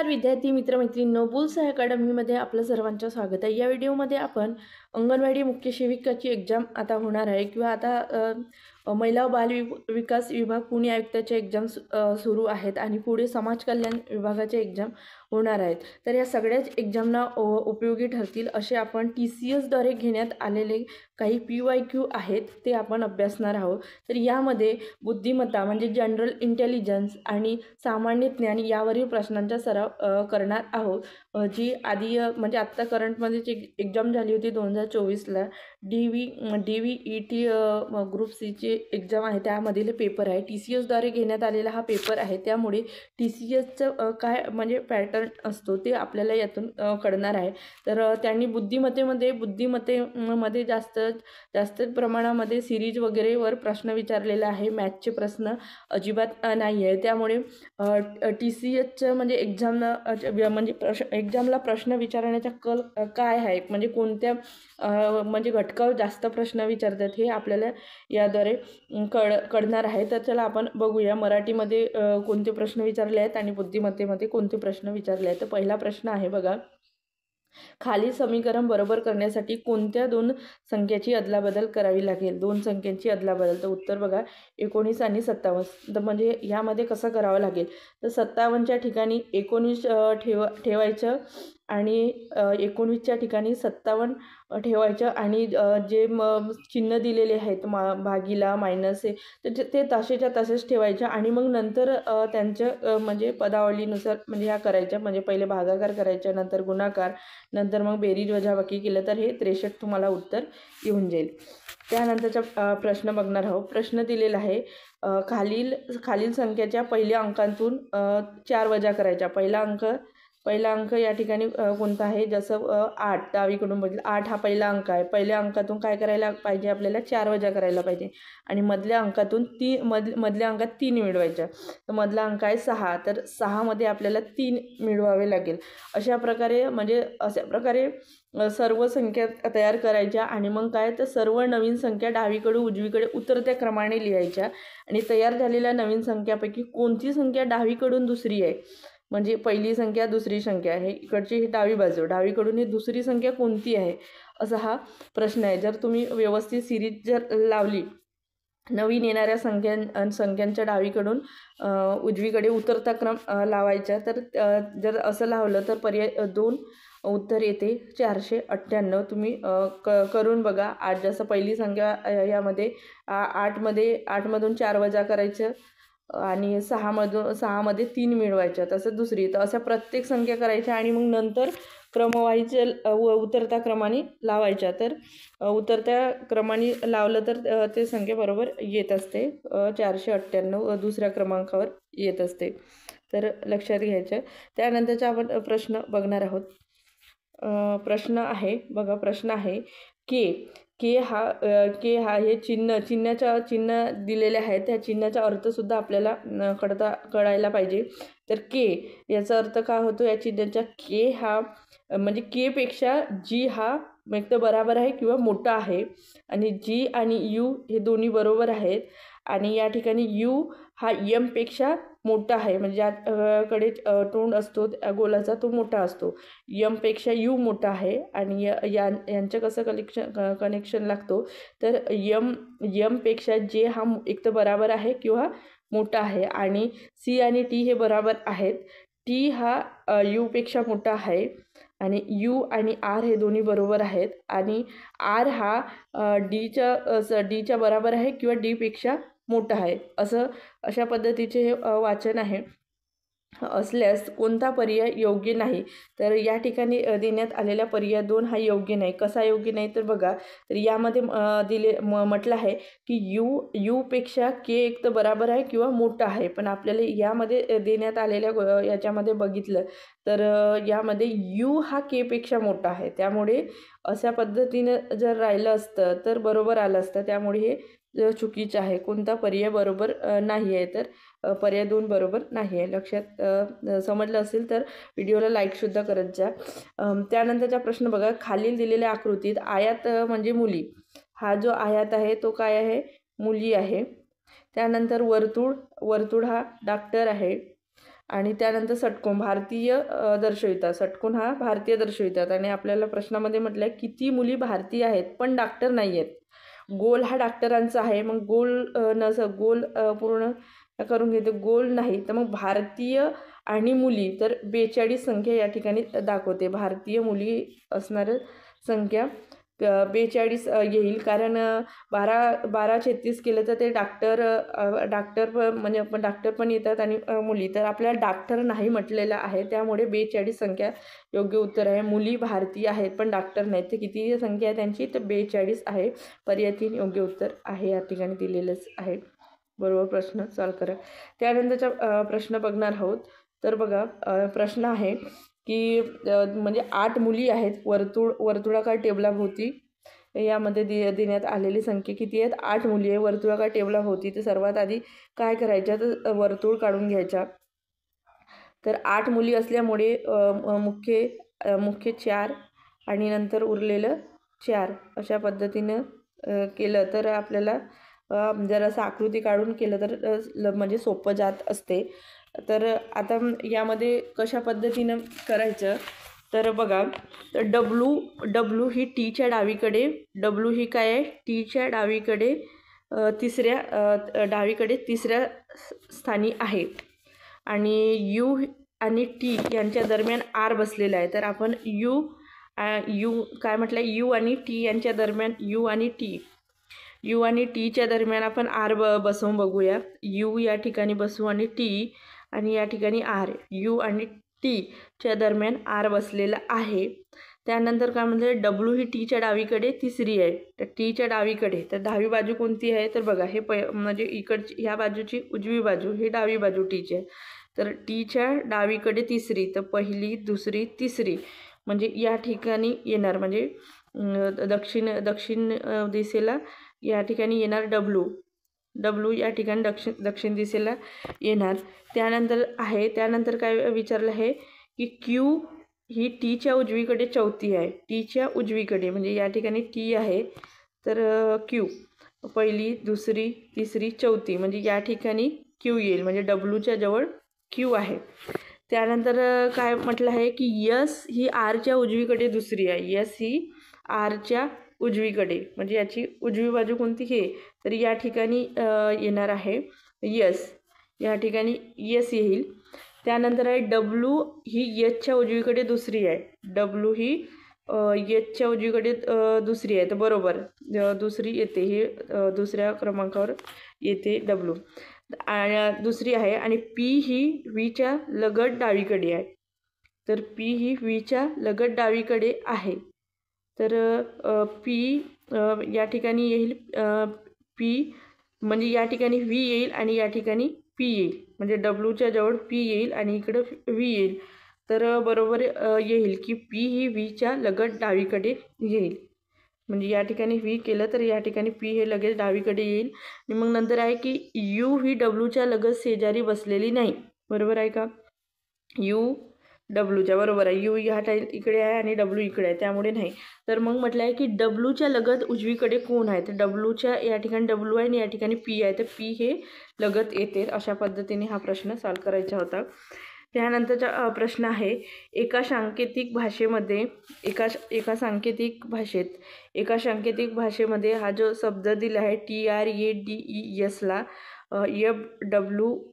नमस्कार विद्यार्थी मित्रमैत्रिणींनो, बुल्स अकॅडमीमध्ये आपलं सर्वांचं स्वागत आहे। या व्हिडिओमध्ये आपण अंगणवाडी मुख्य सेविकाची एक्झाम आता होणार आहे किंवा आता महिला व बाल विकास विभाग पुणे आयुक्ताचे एक्झाम सुरू आहेत आणि पुढे समाज कल्याण विभागाचे एक्झाम होणार आहेत। तर या सगळ्याच एक्झामना उपयोगी ठरतील असे आपण TCS द्वारे घेण्यात आलेले काही PYQ आहेत ते आपण अभ्यासणार आहोत। तर यामध्ये बुद्धिमत्ता म्हणजे जनरल इंटेलिजन्स आणि सामान्य ज्ञान यावरील प्रश्नांचा सराव करणार आहोत। जी आधी म्हणजे आत्ता करंटमध्ये जी एक्झाम झाली होती 2024ला DVET ग्रुप Cची एक्झाम आहे त्यामधील पेपर आहे। TCS द्वारे घेण्यात आलेला हा पेपर आहे, त्यामुळे TCSचं काय म्हणजे पॅटर्न असतो ते आपल्याला यातून कळणार आहे। तर त्यांनी बुद्धिमत्तेमध्ये जास्त प्रमाणामध्ये सिरीज वगैरेवर प्रश्न विचारलेला आहे, मॅथ्सचे प्रश्न अजिबात नाही आहे। त्यामुळे TCSचं म्हणजे एक्झामला प्रश्न विचारण्याचा कल काय आहे, म्हणजे कोणत्या म्हणजे घटकावर जास्त प्रश्न विचारतात हे आपल्याला याद्वारे कळणार आहे। तर चला आपण बघूया मराठीमध्ये कोणते प्रश्न विचारले आहेत आणि बुद्धिमत्तेमध्ये कोणते प्रश्न विचारले आहेत। तर पहिला प्रश्न आहे बघा, खाली समीकरण बरोबर करण्यासाठी कोणत्या दोन संख्याची अदलाबदल करावी लागेल? दोन संख्यांची अदलाबदल। तर उत्तर बघा 19 आणि 57। तर म्हणजे यामध्ये कसं करावं लागेल, तर 57च्या ठिकाणी 19 ठेवायचं आणि 19च्या ठिकाणी 57 ठेवायचं आणि जे चिन्ह दिलेले आहेत भागीला मायनस आहे तर ते तसेच्या तसेच ठेवायचं आणि मग नंतर त्यांचं म्हणजे पदावलीनुसार म्हणजे ह्या करायच्या, म्हणजे पहिले भागाकार करायच्या, नंतर गुणाकार, नंतर मग बेरीज वजाबाकी केलं तर हे 63 तुम्हाला उत्तर येऊन जाईल। त्यानंतरचा प्रश्न बघणार आहोत। प्रश्न दिलेला आहे खालील संख्येच्या पहिल्या अंकातून 4 वजा करायच्या। पहिला अंक या ठिकाणी कोणता आहे, जसं 8 डावीकडून बघितलं 8 हा पहिला अंक आहे। पहिल्या अंकातून काय करायला पाहिजे, आपल्याला 4 वजा करायला पाहिजे आणि मधल्या अंकातून मधल्या अंकात 3 मिळवायच्या। तर मधला अंक आहे 6, तर 6 मध्ये आपल्याला 3 मिळवावे लागेल। अशा प्रकारे सर्व संख्या तयार करायच्या आणि मग काय, तर सर्व नवीन संख्या डावीकडून उजवीकडे उतरत्या क्रमाने लिहायच्या आणि तयार झालेल्या नवीन संख्यापैकी कोणती संख्या डावीकडून दुसरी आहे, म्हणजे पहिली संख्या दुसरी संख्या आहे, इकडची ही डावी बाजू, डावीकडून ही दुसरी संख्या कोणती आहे असा हा प्रश्न आहे। जर तुम्ही व्यवस्थित सिरीज जर लावली, नवीन येणाऱ्या संख्यांच्या डावीकडून उजवीकडे उतरता क्रम लावायचा, तर जर असं लावलं तर पर्याय 2 उत्तर येते 498। तुम्ही करून बघा। 8 जसं पहिली संख्या यामध्ये 8 मधून 4 वजा करायचं आणि 6 मध्ये 3 मिळवायच्या, तसं दुसरी, तर अशा प्रत्येक संख्या करायच्या आणि मग नंतर क्रमवाईच्या उतरत्या क्रमाने लावायच्या। तर उतरत्या क्रमाने लावलं तर ते संख्या बरोबर येत असते, 498 दुसऱ्या क्रमांकावर येत असते, तर लक्षात घ्यायचं। त्यानंतरचा आपण प्रश्न बघणार आहोत। प्रश्न आहे के हा हे चिन्ह दिलेले आहे, त्या चिन्हाचा अर्थसुद्धा आपल्याला कळायला पाहिजे। तर के याचा अर्थ काय होतो, या चिन्हाचा के हा म्हणजे के पेक्षा जी हा एक तर बरोबर आहे किंवा मोठा आहे आणि जी आणि यू हे दोन्ही बरोबर आहेत आणि या ठिकाणी यू हा एम पेक्षा मोठा आहे, म्हणजे ज्याकडे तोंड असतो गोलाचा तो मोठा असतो, एम पेक्षा यू मोठा आहे आणि यांचं कसं कनेक्शन लागतो, तर एम पेक्षा जे हा एक तर बरोबर आहे किंवा मोठा आहे आणि सी आणि टी हे बरोबर आहेत। टी हा यू पेक्षा मोठा आहे आणि यू आणि आर हे दोन्ही बरोबर आहेत आणि आर हा डीच्या बरोबर आहे किंवा डी पेक्षा मोठा आहे, अशा पद्धतीचे हे वाचन आहे। असल्यास कोणता पर्याय योग्य नाही, तर या ठिकाणी देण्यात आलेला पर्याय 2 हा योग्य नाही। कसा योग्य नाही, तर बघा, तर यामध्ये म्हटलं आहे की यू पेक्षा के एक तर बरोबर आहे किंवा मोठा आहे, पण आपल्याला यामध्ये देण्यात आलेल्या याच्यामध्ये बघितलं तर यामध्ये यू हा के पेक्षा मोठा आहे, त्यामुळे अशा पद्धतीनं जर राहिलं असतं तर बरोबर आलं असतं, त्यामुळे हे चुकीचं आहे। कोणता पर्याय बरोबर नाही आहे, तर पर्याय 2 बरोबर नाही आहे। लक्षात समजलं असेल तर व्हिडिओला लाईकसुद्धा करत जा। त्यानंतरचा प्रश्न बघा, खालील दिलेल्या आकृतीत आयात म्हणजे मुली, हा जो आयात आहे तो काय आहे, मुली आहे। त्यानंतर वर्तुळ हा डॉक्टर आहे आणि त्यानंतर षटकोन भारतीय दर्शवितात, षटकोन हा भारतीय दर्शवितात. आणि आपल्याला प्रश्नामध्ये म्हटलं आहे किती मुली भारतीय आहेत पण डॉक्टर नाही आहेत. गोल हा डॉक्टरांचा आहे, मग गोल गोल पूर्ण करून घेते, गोल नाही तर मग भारतीय आणि मुली तर 42 संख्या या ठिकाणी दाखवते. भारतीय मुली असणारं संख्या 42 येईल, कारण 12-36 केलं तर ते डॉक्टर म्हणजे आपण डॉक्टर पण येतात आणि मुली, तर आपल्याला डॉक्टर नाही म्हटलेलं आहे, त्यामुळे 42 संख्या योग्य उत्तर आहे. मुली भारतीय आहेत पण डॉक्टर नाहीत, तर किती संख्या आहे त्यांची, तर 42 आहे. पर्याय 3 योग्य उत्तर आहे, या ठिकाणी दिलेलंच आहे. बरोबर प्रश्न सॉल्व करा. त्यानंतरचा प्रश्न बघणार आहोत. तर बघा प्रश्न आहे की म्हणजे 8 मुली आहेत वर्तुळाकार टेबलाभोवती, यामध्ये देण्यात आलेली संख्या किती आहेत, 8 मुली आहे वर्तुळाकार टेबलाभोवती. तर सर्वात आधी काय करायच्या, तर वर्तुळ काढून घ्यायच्या. तर 8 मुली असल्यामुळे मुख्य 4 आणि नंतर उरलेलं 4 अशा पद्धतीनं केलं तर आपल्याला जर असं आकृती काढून केलं तर म्हणजे सोपं जात असते. तर आता यामध्ये कशा पद्धतीनं करायचं, तर बघा, तर डब्ल्यू ही टीच्या डावीकडे, डब्ल्यू ही काय आहे, टीच्या डावीकडे तिसऱ्या स्थानी आहे. आणि यू आणि टी यांच्या दरम्यान आर बसलेला आहे. तर आपण यू काय म्हटलं, यू आणि टी यांच्या दरम्यान, यू आणि टीच्या दरम्यान आपण आर बसवून बघूया. यू या ठिकाणी बसवू आणि टी, आणि या ठिकाणी आर, यू आणि टीच्या दरम्यान आर बसलेला आहे. त्यानंतर काय म्हणते, डब्ल्यू ही टीच्या डावीकडे तिसरी आहे. तर टीच्या डावीकडे, तर डावी बाजू कोणती आहे, तर बघा हे म्हणजे इकडची ह्या बाजूची उजवी बाजू, ही डावी बाजू टीची आहे. तर टीच्या डावीकडे तिसरी, तर पहिली, दुसरी, तिसरी, म्हणजे या ठिकाणी येणार, म्हणजे दक्षिण दिशेला या ठिकाणी येणार डब्ल्यू या ठिकाणी दक्षिण दिशेला येणार. त्यानंतर काय विचारलं आहे की क्यू ही टीच्या उजवीकडे चौथी आहे, टीच्या उजवीकडे, म्हणजे या ठिकाणी टी आहे, तर क्यू पहिली, दुसरी, तिसरी, चौथी, म्हणजे या ठिकाणी क्यू येईल, म्हणजे डब्ल्यूच्या जवळ क्यू आहे. त्यानंतर काय म्हटलं आहे की यस ही आरच्या उजवीकडे दुसरी आहे, यस ही आरच्या उजवीकडे, म्हणजे याची उजवी बाजू कोणती, हे, तर या ठिकाणी येणार आहे यस, या ठिकाणी यस येईल. त्यानंतर आहे डब्ल्यू ही एचच्या उजवीकडे दुसरी आहे, डब्ल्यू ही एचच्या उजवीकडे दुसरी आहे, तर बरोबर दुसरी येते, हे दुसऱ्या क्रमांकावर येते डब्ल्यू, दुसरी आहे. आणि पी ही व्हीच्या लगत डावीकडे आहे, तर पी ही व्हीच्या लगत डावीकडे आहे, तर पी या ठिकाणी येईल, पी म्हणजे या ठिकाणी व्ही येईल आणि या ठिकाणी पी येईल, म्हणजे डब्ल्यूच्या जवळ पी येईल आणि इकडं व्ही येईल, तर बरोबर येईल की पी ही व्हीच्या लगत डावीकडे येईल, म्हणजे या ठिकाणी व्ही केलं तर या ठिकाणी पी हे लगेच डावीकडे येईल. आणि मग नंतर आहे की यू ही डब्ल्यूच्या लगत शेजारी बसलेली नाही, बरोबर आहे का, यू डब्ल्यूच्या, बरोबर आहे, यू ह्या इकडे आहे आणि डब्ल्यू इकडे आहे, त्यामुळे नाही. तर मग म्हटलं आहे की डब्ल्यूच्या लगत उजवीकडे कोण आहे, तर डब्ल्यूच्या या ठिकाणी डब्ल्यू आहे आणि या ठिकाणी पी आहे, तर पी हे लगत येते. अशा पद्धतीने हा प्रश्न सॉल्व करायचा होता. त्यानंतरचा प्रश्न आहे, एका सांकेतिक भाषेमध्ये हा जो शब्द दिला आहे TRADESला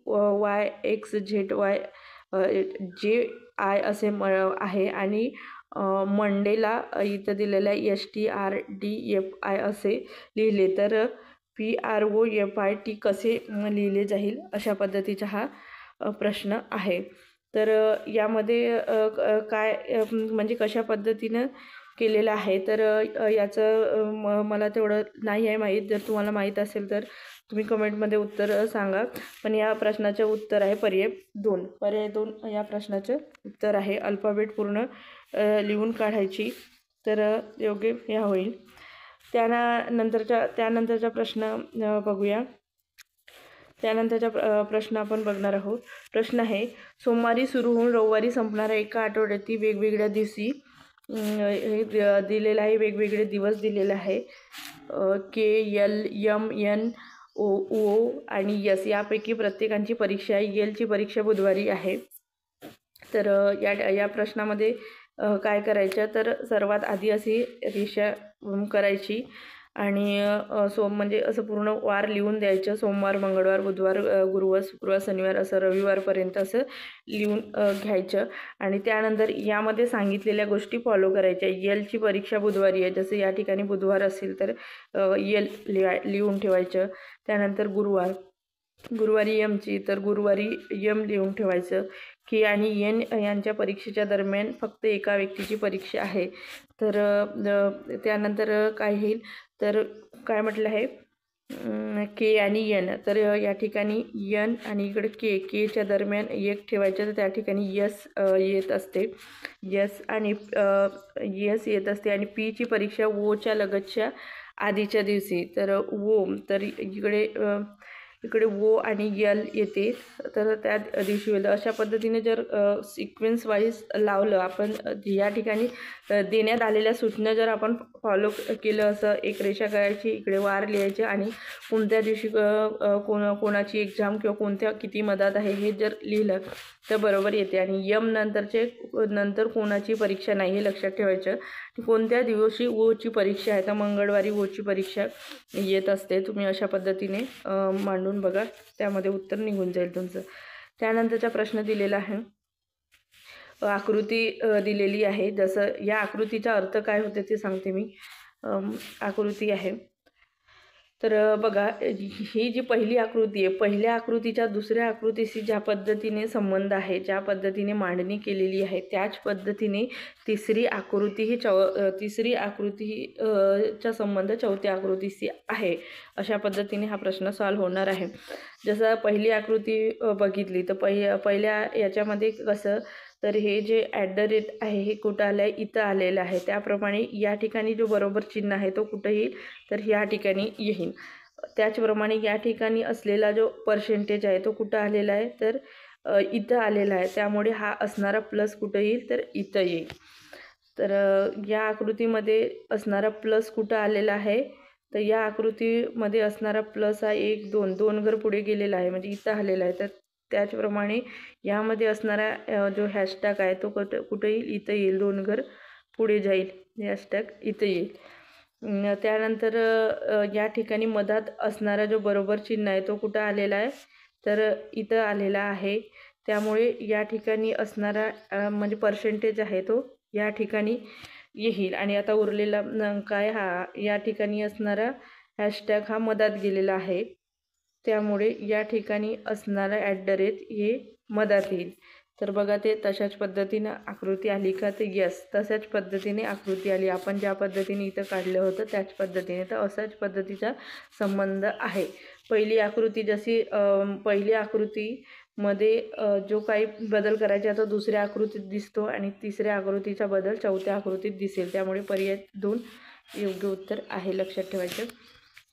FWYXZY JI असे आहे, आणि मंडेला इथं दिलेलं आहे STRDFI असे लिहिले, तर PROFIT कसे लिहिले जाईल, अशा पद्धतीचा हा प्रश्न आहे. तर यामध्ये काय म्हणजे कशा पद्धतीनं केलेलं आहे, तर याचं मला तेवढं नाही आहे माहीत, जर तुम्हाला माहीत असेल तर तुम्ही कमेंटमध्ये उत्तर सांगा. पण या प्रश्नाचं उत्तर आहे पर्याय 2 या प्रश्नाचं उत्तर आहे. अल्फाबेट पूर्ण लिहून काढायची, तर योग्य हे होईल. त्यानंतरचा प्रश्न बघूया. त्यानंतरचा प्रश्न आपण बघणार आहोत. प्रश्न आहे, सोमवारी सुरू होऊन रविवारी संपणाऱ्या एका आठवड्यातील वेगवेगळ्या दिवशी हे दिलेलं आहे, वेगवेगळे दिवस दिलेले आहे. KLMNOP ओ आणि यस यापैकी प्रत्येकांची परीक्षा आहे. एलची परीक्षा बुधवारी आहे. तर या प्रश्नामध्ये काय करायचं, तर सर्वात आधी अशी रेषा करायची आणि म्हणजे असं पूर्ण वार लिहून द्यायचं. सोमवार, मंगळवार, बुधवार, गुरुवार, शुक्रवार, शनिवार असं रविवारपर्यंत असं लिहून घ्यायचं आणि त्यानंतर यामध्ये सांगितलेल्या गोष्टी फॉलो करायच्या. एलची परीक्षा बुधवारी आहे, जसं या ठिकाणी बुधवार असेल तर एल लिहून ठेवायचं. त्यानंतर गुरुवारी यमची, तर गुरुवारी यम लिहून ठेवायचं. के आणि एन यांच्या परीक्षेच्या दरम्यान फक्त एका व्यक्तीची परीक्षा आहे. तर त्यानंतर काय होईल, तर काय म्हटलं आहे, के आणि एन, तर या ठिकाणी एन आणि इकडे केच्या दरम्यान एक ठेवायचं. तर त्या ठिकाणी यस येत असते, यस येत असते आणि पीची परीक्षा ओच्या लगतच्या आधीच्या दिवशी. तर तर इकडे ओ आणि यल येते, तर त्या दिवशी होईल. अशा पद्धतीने जर सिक्वेन्स वाईज लावलं आपण, या ठिकाणी देण्यात आलेल्या सूचना जर आपण फॉलो केलं, असं एक रेषा करायची, इकडे वार लिहायचे आणि कोणत्या दिवशी कोणाची एक्झाम किंवा कोणत्या किती मदत आहे हे जर लिहिलं तर बरोबर येते. आणि यम नंतर कोणाची परीक्षा नाही हे लक्षात ठेवायचं. कोणत्या दिवशी ओची परीक्षा आहे, तर मंगळवारी ओची परीक्षा येत असते. तुम्ही अशा पद्धतीने मांडून बघा, त्यामध्ये उत्तर निघून जाईल तुमचं. त्यानंतरचा प्रश्न दिलेला आहे, आकृती दिलेली आहे. जसं या आकृतीचा अर्थ काय होते ते सांगते मी. आकृती आहे, तर बघा, ही जी पहिली आकृती आहे, पहिल्या आकृतीच्या दुसऱ्या आकृतीशी ज्या पद्धतीने संबंध आहे, ज्या पद्धतीने मांडणी केलेली आहे, त्याच पद्धतीने तिसरी आकृतीचा संबंध चौथ्या आकृतीशी आहे. अशा पद्धतीने हा प्रश्न सॉल्व्ह होणार आहे. जसं पहिली आकृती बघितली तर पहिल्या याच्यामध्ये कसं, तर हे जे @ आहे हे कुठं आलं आहे, इथं आलेलं आहे. त्याप्रमाणे या ठिकाणी जो बरोबर चिन्ह आहे तो कुठं येईल, तर या ठिकाणी येईल. त्याचप्रमाणे या ठिकाणी असलेला जो पर्सेंटेज आहे तो कुठं आलेला आहे, तर इथं आलेला आहे. त्यामुळे हा असणारा प्लस कुठं येईल, तर इथं येईल. तर या आकृतीमध्ये असणारा प्लस कुठं आलेला आहे, तर या आकृतीमध्ये असणारा प्लस हा 1 2 घर पुढे गेलेला आहे, म्हणजे इथं आलेला आहे. तर त्याचप्रमाणे यामध्ये असणारा जो हॅशटॅग आहे तो कुठं येईल, इथं येईल. 2 घर पुढे जाईल, हॅशटॅग इथं येईल. त्यानंतर या ठिकाणी मधात असणारा जो बरोबर चिन्ह आहे तो कुठं आलेला आहे, तर इथं आलेला आहे. त्यामुळे या ठिकाणी असणारा म्हणजे पर्सेंटेज आहे तो या ठिकाणी येईल. आणि आता उरलेला काय, हा या ठिकाणी असणारा हॅशटॅग हा मधात गेलेला आहे, त्यामुळे या ठिकाणी असणारा @ हे मधात येईल. तर बघा, ते तशाच पद्धतीनं आकृती आली का, तर यस तशाच पद्धतीने आकृती आली. आपण ज्या पद्धतीने इथं काढलं होतं त्याच पद्धतीने, तर असाच पद्धतीचा संबंध आहे. पहिली आकृती जशी पहिली आकृतीमध्ये जो काही बदल करायचा तो दुसऱ्या आकृतीत दिसतो आणि तिसऱ्या आकृतीचा बदल चौथ्या आकृतीत दिसेल. त्यामुळे पर्याय 2 योग्य उत्तर आहे, लक्षात ठेवायचं.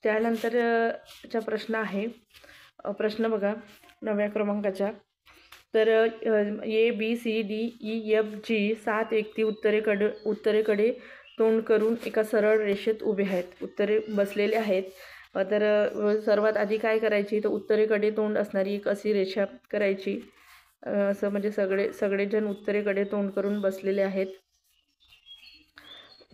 त्यानंतरचा प्रश्न आहे, प्रश्न बघा 9व्या क्रमांकाचा. तर ABCDEFG 7 व्यक्ती उत्तरेकडे तोंड करून एका सरळ रेषेत उभे आहेत, उत्तरे बसलेले आहेत. तर सर्वात आधी काय करायची, तर उत्तरेकडे तोंड असणारी एक अशी रेषा करायची. असं म्हणजे सगळेजण उत्तरेकडे तोंड करून बसलेले आहेत.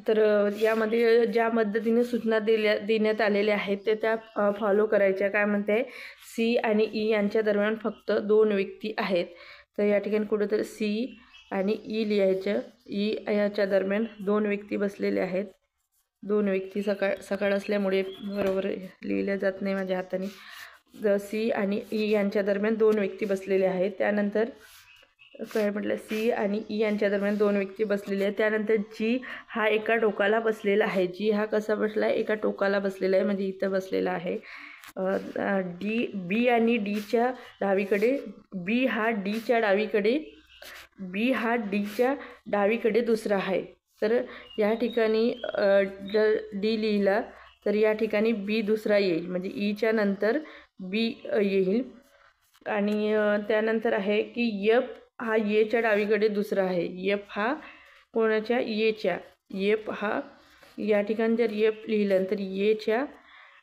तर यामध्ये ज्या पद्धतीने सूचना देण्यात आलेल्या आहेत ते त्या फॉलो करायच्या. काय म्हणते, सी आणि ई यांच्या दरम्यान फक्त 2 व्यक्ती आहेत. तर या ठिकाणी कुठेतरी सी आणि ई लिहायचं. ई याच्या दरम्यान 2 व्यक्ती बसलेले आहेत. 2 व्यक्ती, सकाळ असल्यामुळे बरोबर लिहिल्या जात नाही माझ्या हाताने. सी आणि ई यांच्या दरम्यान 2 व्यक्ती बसलेले आहेत. त्यानंतर काय म्हटलं, सी आणि ई यांच्या दरम्यान 2 व्यक्ती बसलेले आहेत. त्यानंतर जी हा एका टोकाला बसलेला आहे. जी हा कसा बसला आहे, एका टोकाला बसलेला आहे, म्हणजे इथं बसलेला आहे. बी आणि डीच्या डावीकडे, बी हा डीच्या डावीकडे दुसरा आहे. तर या ठिकाणी जर डी लिहिला तर या ठिकाणी बी दुसरा येईल, म्हणजे ईच्या नंतर बी येईल. आणि त्यानंतर आहे की एफ हा येच्या डावीकडे दुसरा आहे. एफ हा कोणाच्या, येच्या. एफ हा या ठिकाणी जर एफ लिहिलं तर येच्या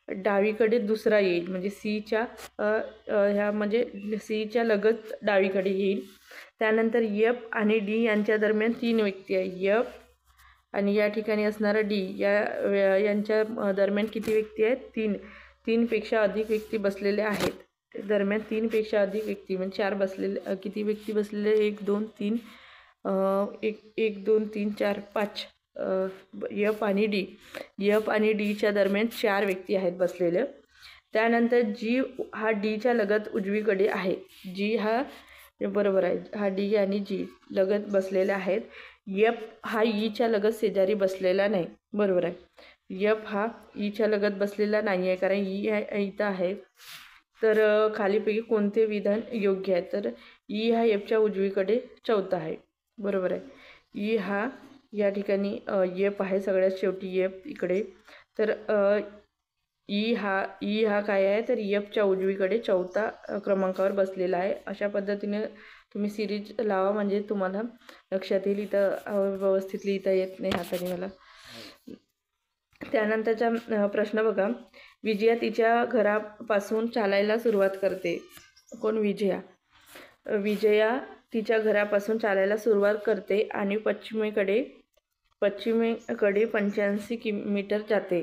डावीकडे दुसरा येईल, म्हणजे सीच्या ह्या म्हणजे सीच्या लगत डावीकडे येईल. त्यानंतर एफ आणि डी यांच्या दरम्यान 3 व्यक्ती आहे. एफ आणि या ठिकाणी असणारा डी यांच्या दरम्यान किती व्यक्ती आहेत? 3 पेक्षा अधिक व्यक्ती बसलेले आहेत. दरम्यान 3 पेक्षा अधिक व्यक्ती म्हणजे 4 बसलेले, किती व्यक्ती बसलेले? 1 2 3 1 2 3 4 5 एफ आणि डी. एफ आणि डीच्या दरम्यान 4 व्यक्ती आहेत बसलेले. त्यानंतर जी हा डीच्या लगत उजवीकडे आहे. जी हा बरोबर आहे, हा डी आणि जी लगत बसलेले आहेत. एफ हा ईच्या लगत शेजारी बसलेला नाही. बरोबर आहे, एफ हा ईच्या लगत बसलेला नाही आहे, कारण ई इथं आहे. तर खालीपैकी कोणते विधान योग्य आहे? तर ई हा एफच्या उजवीकडे चौथा आहे. बरोबर आहे, ई हा या ठिकाणी एफ आहे सगळ्यात शेवटी, एफ इकडे. तर ई हा काय आहे? तर एफच्या उजवीकडे चौथा क्रमांकावर बसलेला आहे. अशा पद्धतीने तुम्ही सिरीज लावा, म्हणजे तुम्हाला लक्षात येईल. इथं व्यवस्थित लिहिता येत नाही हाताने मला. त्यानंतरचा प्रश्न बघा. विजया तिच्या घरापासून चालायला सुरुवात करते. कोण? विजया. विजया तिच्या घरापासून चालायला सुरुवात करते आणि पश्चिमेकडे 85 मीटर जाते.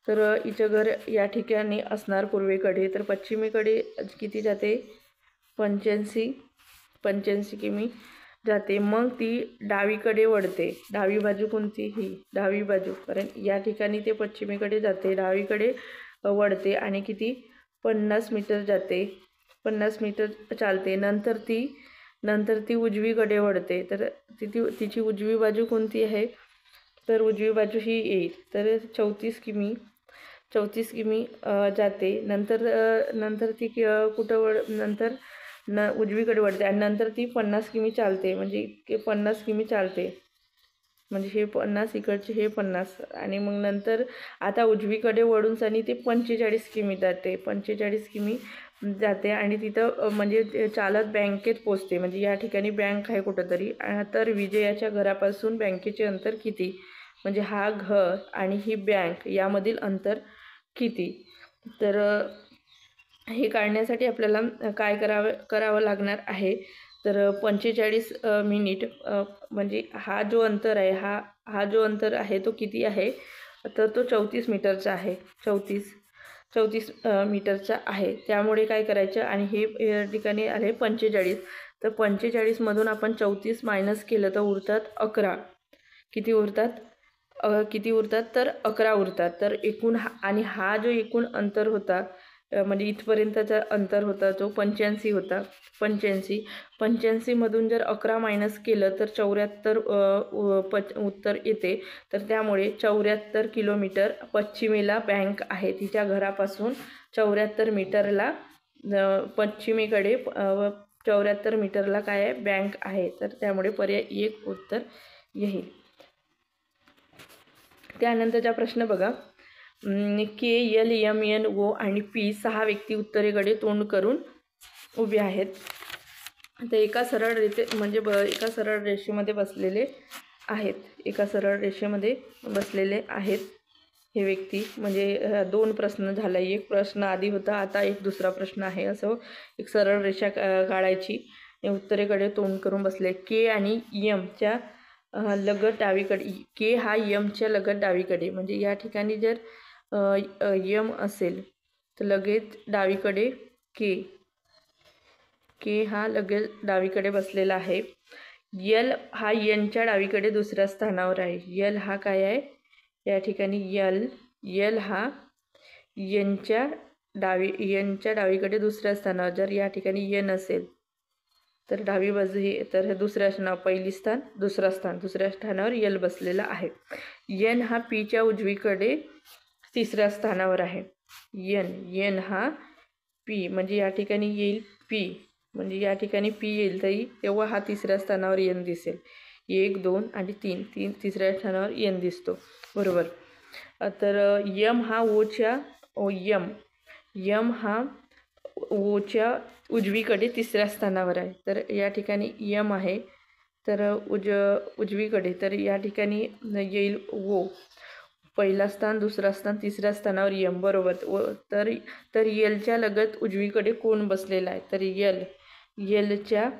तर हिचं घर या ठिकाणी असणार पूर्वेकडे. तर पश्चिमेकडे किती जाते? 85 किमी जाते. मग ती डावीकडे वळते. डावी बाजू कोणती? ही डावी बाजू, कारण या ठिकाणी ते पश्चिमेकडे जाते, डावीकडे वळते आणि किती? 50 मीटर जाते, 50 मीटर चालते. नंतर ती उजवीकडे वळते. तर तिची उजवी बाजू कोणती आहे? तर उजवी बाजू ही येईल. तर 34 किमी जाते. नंतर ती कुठं उजवीकडे वळते आणि नंतर ती 50 किमी चालते, म्हणजे 50 किमी चालते, म्हणजे हे 50 इकडचे हे 50 आणि मग नंतर आता उजवीकडे वळून आणि ते 45 किमी जाते. 45 किमी जाते आणि तिथं म्हणजे चालत बँकेत पोचते. म्हणजे या ठिकाणी बँक आहे कुठंतरी. तर विजयाच्या घरापासून बँकेचे अंतर किती? म्हणजे हा घर आणि ही बँक यामधील अंतर किती? तर हे काढण्यासाठी आपल्याला काय करावं लागणार आहे? तर 45 मिनिट म्हणजे हा जो अंतर आहे, हा जो अंतर आहे तो किती आहे? तर तो 34 मीटरचा आहे. 34 मीटरचा आहे. त्यामुळे काय करायचं? आणि हे या ठिकाणी आले 45. तर 45मधून आपण 34 मायनस केलं तर उरतात 11. किती उरतात? तर 11 उरतात. तर एकूण आणि हा जो एकूण अंतर होता, म्हणजे इथपर्यंतचा अंतर होता जो 85 होता. 85मधून जर 11 मायनस केलं तर 74 उत्तर येते. तर त्यामुळे 74 किलोमीटर पश्चिमेला बँक आहे. तिच्या घरापासून 74 मीटरला पश्चिमेकडे 74 मीटरला काय आहे? बँक आहे. तर त्यामुळे पर्याय 1 उत्तर येईल. त्यानंतरचा प्रश्न बघा. के, एल, एम, एन, ओ आणि पी 6 व्यक्ती उत्तरेकडे तोंड करून उभे आहेत. तर एका सरळ रेषेमध्ये बसलेले आहेत. हे व्यक्ती. म्हणजे 2 प्रश्न झाला. एक प्रश्न आधी होता, आता एक दुसरा प्रश्न आहे. असं एक सरळ रेषा काढायची, उत्तरेकडे तोंड करून बसले. के आणि एमच्या लगत डावीकडे. के हा एमच्या लगत डावीकडे, म्हणजे या ठिकाणी जर एम असेल तर लगेच डावीकडे के हा लगेच डावीकडे बसलेला आहे. यल हा एनच्या डावीकडे दुसऱ्या स्थानावर आहे. यल हा काय आहे? या ठिकाणी यल हा एनच्या डावीकडे दुसऱ्या स्थानावर. जर या ठिकाणी एन असेल तर डावी बाजू ही, तर हे दुसऱ्या स्थानावर यल बसलेला आहे. एन हा पीच्या उजवीकडे 3ऱ्या स्थानावर आहे. एन हा पी, म्हणजे या ठिकाणी येईल पी, म्हणजे या ठिकाणी पी येईल तरी तेव्हा हा 3ऱ्या स्थानावर एन दिसेल. 1 2 आणि 3 3ऱ्या स्थानावर एन दिसतो. बरोबर. तर एम हा एम हा ओच्या उजवीकडे 3ऱ्या स्थानावर आहे. तर या ठिकाणी एम आहे तर उजवीकडे, तर या ठिकाणी येईल ओ. पहिला स्थान, दुसरा स्थान, तिसऱ्या स्थानावर यम, बरोबर. तर यलच्या लगत उजवीकडे कोण बसलेला आहे? तर यलच्या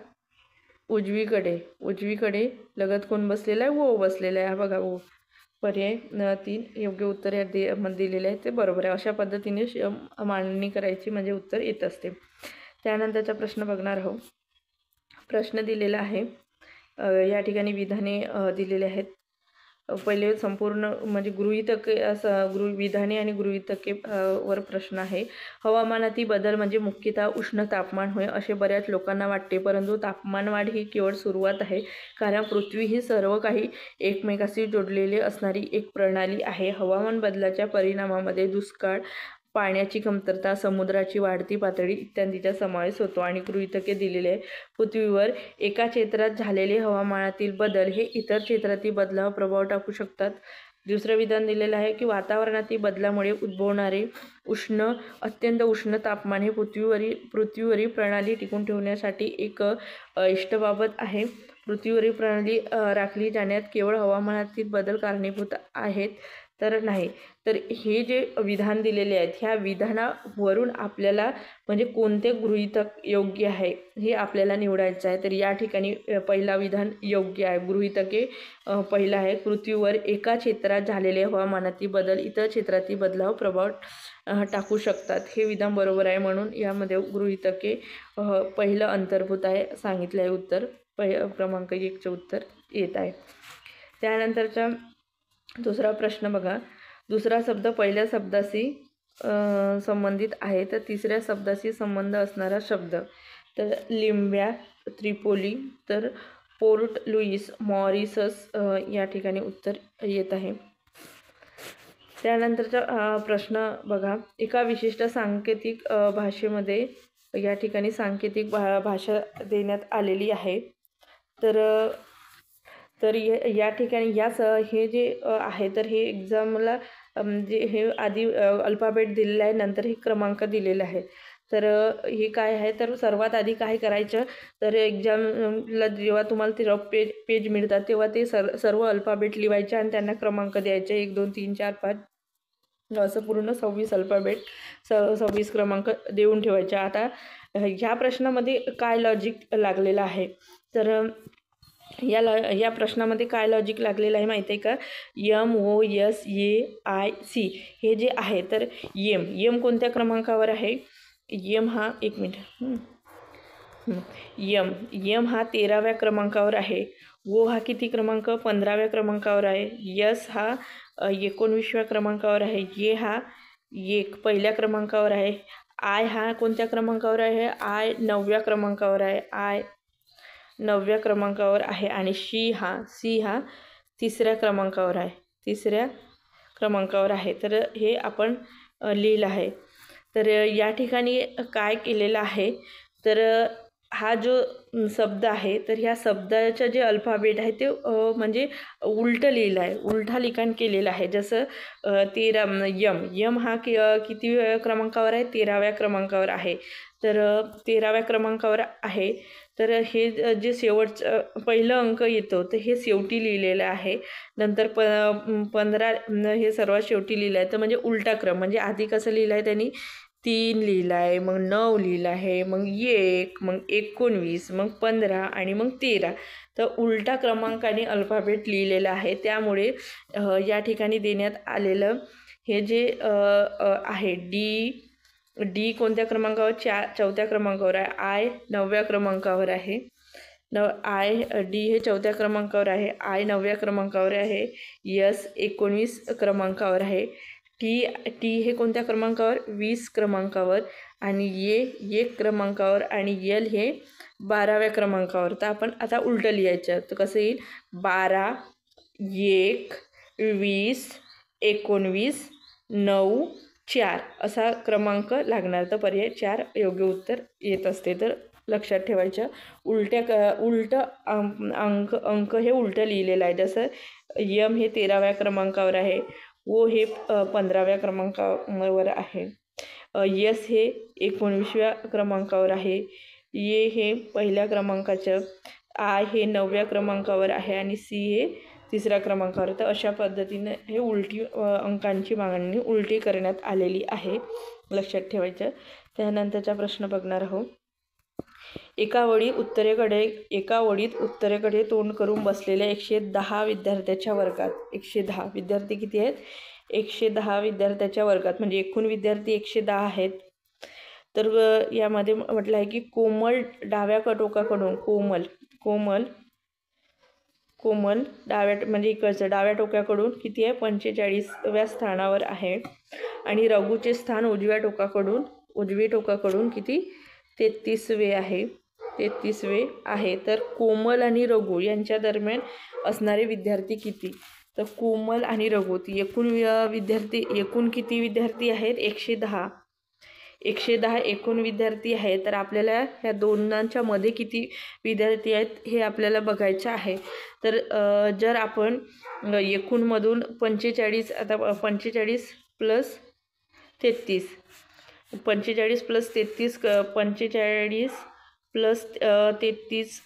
उजवीकडे लगत कोण बसलेला आहे? ओ बसलेला आहे. हा बघा, ओ. पर्याय 3 योग्य उत्तर या दिलेले आहे ते बरोबर आहे. अशा पद्धतीने मांडणी करायची म्हणजे उत्तर येत असते. त्यानंतरचा प्रश्न बघणार आहोत. प्रश्न दिलेला आहे, या ठिकाणी विधाने दिलेले आहेत. पहिले संपूर्ण म्हणजे गृहीतके विधाने आणि गृहीतके वर प्रश्न आहे. हवामानातील बदल म्हणजे मुख्यतः उष्ण तापमान होय असे बऱ्याच लोकांना वाटते, परंतु तापमानवाढ ही केवळ सुरुवात आहे, कारण पृथ्वी ही सर्व काही एकमेकांशी जोडलेली असणारी एक प्रणाली आहे. हवामान बदलाच्या परिणामामध्ये दुष्काळ, पाण्याची कमतरता, समुद्राची वाढती पातळी इत्यादींचा समावेश होतो. आणि गृहीतके दिलेले आहे. पृथ्वीवर एका क्षेत्रात झालेले हवामानातील बदल हे इतर क्षेत्रातील बदलावर प्रभाव टाकू शकतात. दुसरं विधान दिलेलं आहे की वातावरणातील बदलामुळे उद्भवणारे अत्यंत उष्ण तापमान हे पृथ्वीवरील प्रणाली टिकून ठेवण्यासाठी एक इष्ट बाबत आहे. पृथ्वीवरील प्रणाली राखली जाण्यात केवळ हवामानातील बदल कारणीभूत आहेत तर नाही. तर हे जे विधान दिलेले आहेत, ह्या विधानावरून आपल्याला म्हणजे कोणते गृहीतक योग्य आहे हे आपल्याला निवडायचं आहे. तर या ठिकाणी पहिला विधान योग्य आहे. गृहीतके पहिला आहे, पृथ्वीवर एका क्षेत्रात झालेले हवामानातील बदल इतर क्षेत्रातील बदलावर प्रभाव टाकू शकतात. हे विधान बरोबर आहे. म्हणून यामध्ये गृहीतके पहिलं अंतर्भूत आहे सांगितलं आहे. उत्तर क्रमांक 1चं उत्तर येत आहे. त्यानंतरचा दुसरा प्रश्न बघा. दुसरा शब्द पहिल्या शब्दाशी संबंधित आहे, तर तिसऱ्या शब्दाशी संबंध असणारा शब्द. तर लिम्बिया, त्रिपोली, तर पोर्ट लुईस, मॉरिशस या ठिकाणी उत्तर येत आहे. त्यानंतरचा प्रश्न बघा. एका विशिष्ट सांकेतिक भाषेमध्ये या ठिकाणी सांकेतिक भाषा देण्यात आलेली आहे. तर या ठिकाणी हे जे आहे, तर हे एक्झामला म्हणजे हे आधी अल्फाबेट दिलेलं आहे, नंतर हे क्रमांक दिलेला आहे. तर हे काय आहे, तर सर्वात आधी काय करायचं, तर एक्झामला जेव्हा तुम्हाला ते रफ पेज मिळतात तेव्हा ते सर्व अल्फाबेट लिहायचे आणि त्यांना क्रमांक द्यायचे. 1 2 3 4 5 असं पूर्ण 26 अल्फाबेट 26 क्रमांक देऊन ठेवायचे. आता ह्या प्रश्नामध्ये काय लॉजिक लागलेलं आहे, तर या प्रश्नामध्ये काय लॉजिक लागलेलं आहे माहिती आहे का? MOSAIC हे जे आहे, तर यम कोणत्या क्रमांकावर आहे? यम हा 1 मिनिट. यम हा 13व्या क्रमांकावर आहे. ओ हा किती क्रमांक? 15व्या क्रमांकावर आहे. यस हा 19व्या क्रमांकावर आहे. ये हा पहिल्या क्रमांकावर आहे. आय हा कोणत्या क्रमांकावर आहे? आय 9व्या क्रमांकावर आहे. आय 9व्या क्रमांकावर आहे. आणि सी हा 3ऱ्या क्रमांकावर आहे. तर हे आपण लिहिलं आहे. तर या ठिकाणी काय केलेलं आहे, तर हा जो शब्द आहे, तर ह्या शब्दाचं जे अल्फाबेट आहे ते म्हणजे उलटं लिहिलं आहे, उलटा लिखाण केलेलं आहे. जसं यम हा किती क्रमांकावर आहे? 13व्या क्रमांकावर आहे. तर 13व्या क्रमांकावर आहे. तर हे जे शेवटचं पहिलं अंक येतो, तर हे शेवटी लिहिलेलं आहे. नंतर 15 हे सर्वात शेवटी लिहिलं आहे. तर म्हणजे उलटा क्रम, म्हणजे आधी कसं लिहिलं आहे त्यांनी? 3 लिहिलं आहे, मग 9 लिहिलं आहे, मग 1, मग 19, मग 15 आणि मग 13. तर उलटा क्रमांकाने अल्फाबेट लिहिलेलं आहे. त्यामुळे या ठिकाणी देण्यात आलेलं हे जे आहे डी कोणत्या क्रमांकावर? 4थ्या क्रमांकावर आहे. आय 9व्या क्रमांकावर आहे. डी हे 4थ्या क्रमांकावर आहे. आय 9व्या क्रमांकावर आहे. यस 19 क्रमांकावर आहे. टी हे कोणत्या क्रमांकावर? 20 क्रमांकावर. आणि ये 1 क्रमांकावर. आणि यल हे 12व्या क्रमांकावर. तर आपण आता उलटं लिहायचं. तर कसं येईल? 12, 1, 20, 19, 9, 4 असा क्रमांक लागणार. तर पर्याय 4 योग्य उत्तर येत असते. तर लक्षात ठेवायचं, उलटं अंक हे उलटं लिहिलेलं आहे. जसं यम हे 13व्या क्रमांकावर आहे, ओ हे 15व्या क्रमांकावर आहे, यस हे 19व्या क्रमांकावर आहे, ये हे पहिल्या क्रमांकाचं, आय हे 9व्या क्रमांकावर आहे आणि सी हे तिसऱ्या क्रमांकावर. तर अशा पद्धतीने हे उलटी अंकांची मांडणी उलटी करण्यात आलेली आहे, लक्षात ठेवायचं. त्यानंतरचा प्रश्न बघणार आहोत. एका ओळीत उत्तरेकडे तोंड करून बसलेल्या 110 विद्यार्थ्याच्या वर्गात 110 विद्यार्थी किती आहेत? 110 विद्यार्थ्याच्या वर्गात, म्हणजे एकूण विद्यार्थी 110 आहेत. तर यामध्ये म्हटलं आहे की कोमल डाव्या टोकाकडून कोमल म्हणजे इकडचं डाव्या टोकाकडून किती आहे? 45व्या स्थानावर आहे. आणि रघुचे स्थान उजव्या टोकाकडून किती? 33वे आहे. तर कोमल आणि रघु यांच्या दरम्यान असणारे विद्यार्थी किती? तर कोमल आणि रघु एकूण किती विद्यार्थी आहेत? 110 एकूण विद्यार्थी आहेत. तर आपल्याला ह्या दोनांच्या मध्ये किती विद्यार्थी आहेत हे आपल्याला बघायचं आहे. तर जर आपण एकूणमधून 45 आता 45 प्लस 33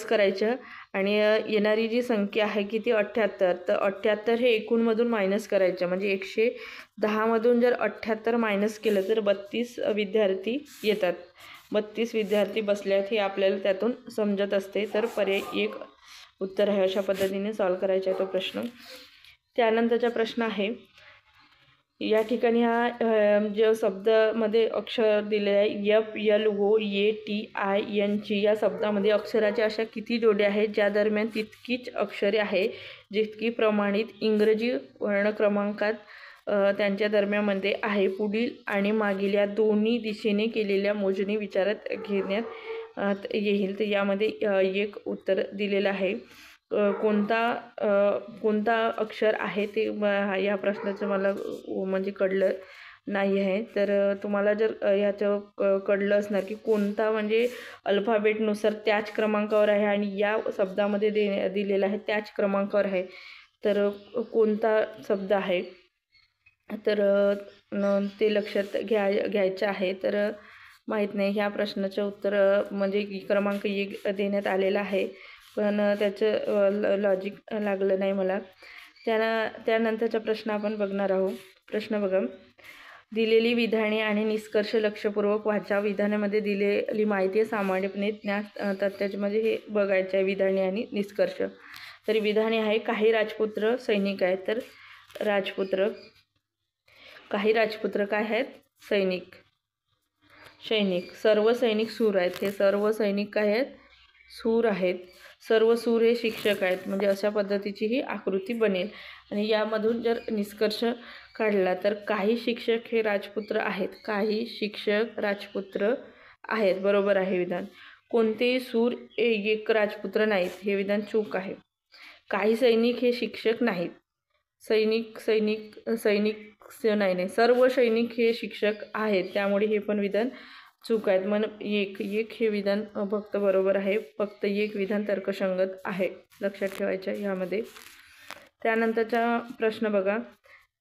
करायचं आणि येणारी जी संख्या आहे किती? 78. तर 78 हे एकूणमधून मायनस करायचं, म्हणजे 110मधून जर 78 मायनस केलं तर 32 विद्यार्थी येतात. 32 विद्यार्थी बसले आहेत हे आपल्याला त्यातून समजत असते. तर पर्याय 1 उत्तर आहे. अशा पद्धतीने सॉल्व करायचा आहे तो प्रश्न. त्यानंतरचा प्रश्न आहे, या ठिकाणी हा जो शब्दामध्ये अक्षर दिले आहे FLOATIN या शब्दामध्ये अक्षराच्या अशा किती जोड्या आहेत ज्या दरम्यान तितकीच अक्षरे आहे जितकी प्रमाणित इंग्रजी वर्णक्रमांकात त्यांच्या दरम्यानमध्ये आहे. पुढील आणि मागील या दोन्ही दिशेने केलेल्या मोजणी विचारात घेण्यात येईल. तर यामध्ये एक उत्तर दिलेलं आहे. कोणता अक्षर आहे ते या प्रश्नाचं मला म्हणजे कळलं नाही आहे. तर तुम्हाला जर ह्याचं कळलं असणार की कोणता म्हणजे अल्फाबेटनुसार त्याच क्रमांकावर आहे आणि या शब्दामध्ये दिलेला आहे त्याच क्रमांकावर आहे, तर कोणता शब्द आहे तर ते लक्षात घ्यायचं आहे. तर माहीत नाही, ह्या प्रश्नाचं उत्तर म्हणजे क्रमांक 1 देण्यात आलेला आहे, पण त्याचं लॉजिक लागलं नाही मला. त्यानंतरचा प्रश्न आपण बघणार आहोत. प्रश्न बघा, दिलेली विधाने आणि निष्कर्ष लक्षपूर्वक वाचा. विधानामध्ये दिलेली माहिती सामान्यपणे ज्ञात तथ्यामध्ये हे बघायचं आहे, विधाने आणि निष्कर्ष. तर विधाने आहे, काही राजपुत्र सैनिक आहेत. तर काही राजपुत्र काय आहेत? सैनिक. सर्व सैनिक सूर आहेत. हे सर्व सैनिक काय आहेत? सूर आहेत. सर्व सूर हे शिक्षक आहेत. म्हणजे अशा पद्धतीची ही आकृती बनेल. आणि यामधून जर निष्कर्ष काढला तर काही शिक्षक हे राजपुत्र आहेत. काही शिक्षक राजपुत्र आहेत, बरोबर आहे विधान. कोणतेही सूर एक राजपुत्र नाहीत, हे विधान चूक आहे. काही सैनिक हे शिक्षक नाहीत. नाही, सर्व सैनिक हे शिक्षक आहेत, त्यामुळे हे पण विधान चूक आहेत. मन एक हे विधान फक्त बरोबर आहे. फक्त एक विधान तर्कसंगत आहे, लक्षात ठेवायचं ह्यामध्ये. त्यानंतरचा प्रश्न बघा,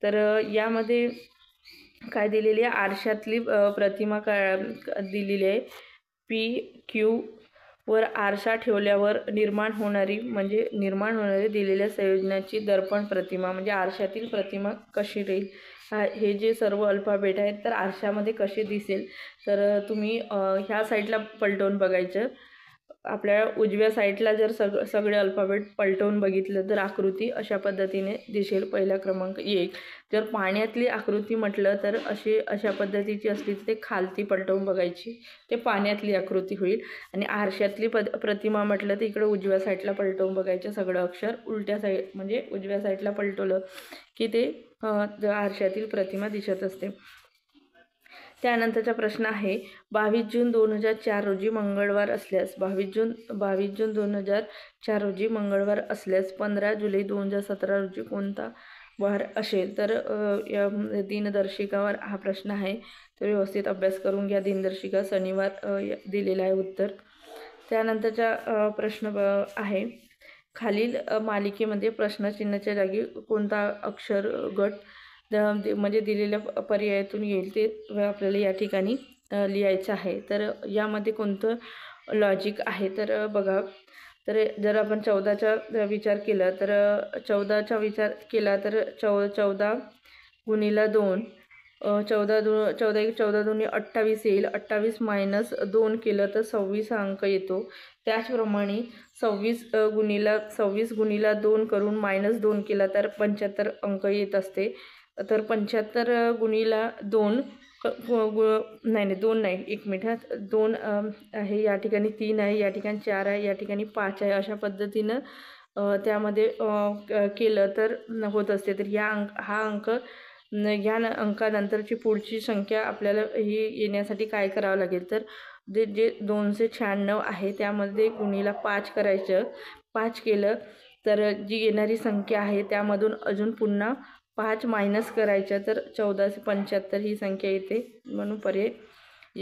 तर यामध्ये काय दिलेली आहे? आरशातली प्रतिमा दिलेली आहे. PQ वर आरसा ठेवल्यावर निर्माण होणारी दिलेल्या संयोजनाची दर्पण प्रतिमा, म्हणजे आरशातील प्रतिमा कशी राहील. हे जे सर्व अल्फाबेट आहेत तर आरशामध्ये कसे दिसेल, तर तुम्ही ह्या साईडला पलटवून बघायचं. आपल्या उजव्या साईडला जर सगळे अल्फाबेट पलटवून बघितलं तर आकृती अशा पद्धतीने दिसेल. पहिला क्रमांक 1. जर पाण्यातली आकृती म्हटलं तर अशा पद्धतीची असली तर ते खालती पलटवून बघायची, ते पाण्यातली आकृती होईल. आणि आरशातली प्रतिमा म्हटलं तर इकडे उजव्या साईडला पलटवून बघायचं. सगळं अक्षर उलट्या म्हणजे उजव्या साईडला पलटवलं की ते आरशातील प्रतिमा दिसत असते. त्यानंतरचा प्रश्न आहे, 22 जून 2004 रोजी मंगळवार असल्यास 22 जून 2004 रोजी मंगळवार असल्यास 15 जुलै 2017 रोजी कोणता वार असेल. तर या दिनदर्शिकावर हा प्रश्न आहे, तर व्यवस्थित अभ्यास करून घ्या. दिनदर्शिका शनिवार दिलेला आहे उत्तर. त्यानंतरचा प्रश्न आहे, खालील मालिकेमध्ये प्रश्नचिन्हाच्या जागी कोणता अक्षर गट म्हणजे दिलेल्या पर्यायातून येईल ते आपल्याला या ठिकाणी लिहायचं आहे. तर यामध्ये कोणतं लॉजिक आहे तर बघा, तर जर आपण 14चा विचार केला तर 14चा विचार केला तर 14 गुणिले 2 14 एक 14 दोन्ही 28 येईल. 28 मायनस 2 केलं तर 26 हा अंक येतो. त्याचप्रमाणे 26 गुणिले 2 करून मायनस 2 केला तर 75 अंक येत असते. तर 75 गुणिले 2 नाही 2 नाही, 1 मिनिट, 2 आहे या ठिकाणी, 3 आहे या ठिकाणी, 4 आहे या ठिकाणी, 5 आहे. अशा पद्धतीनं त्यामध्ये केलं तर होत असते. तर हा अंक ह्या अंकानंतरची पुढची संख्या आपल्याला ही येण्यासाठी काय करावं लागेल, तर जे 296 आहे त्यामध्ये गुणिले 5 करायचं. 5 केलं तर जी येणारी संख्या आहे त्यामधून अजून पुन्हा 5 मायनस करायचं, तर 1475 ही संख्या येते. म्हणून पर्याय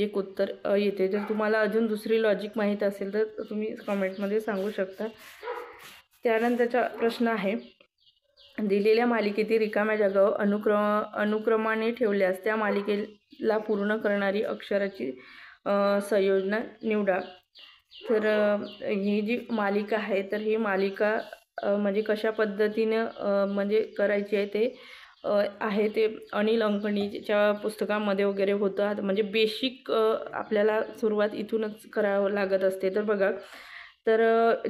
एक उत्तर येते. जर तुम्हाला अजून दुसरी लॉजिक माहीत असेल तर तुम्ही कमेंटमध्ये सांगू शकता. त्यानंतरचा प्रश्न आहे, दिलेल्या मालिकेतील रिकाम्या जागा अनुक्रमाने ठेवल्यास त्या मालिकेला पूर्ण करणारी अक्षराची संयोजना निवडा. तर ही जी मालिका आहे तर ही मालिका म्हणजे कशा पद्धतीनं म्हणजे करायची आहे ते आहे ते अनिल अंकणीच्या पुस्तकामध्ये वगैरे होतं. म्हणजे बेसिक आपल्याला सुरुवात इथूनच करावं लागत असते. तर बघा, तर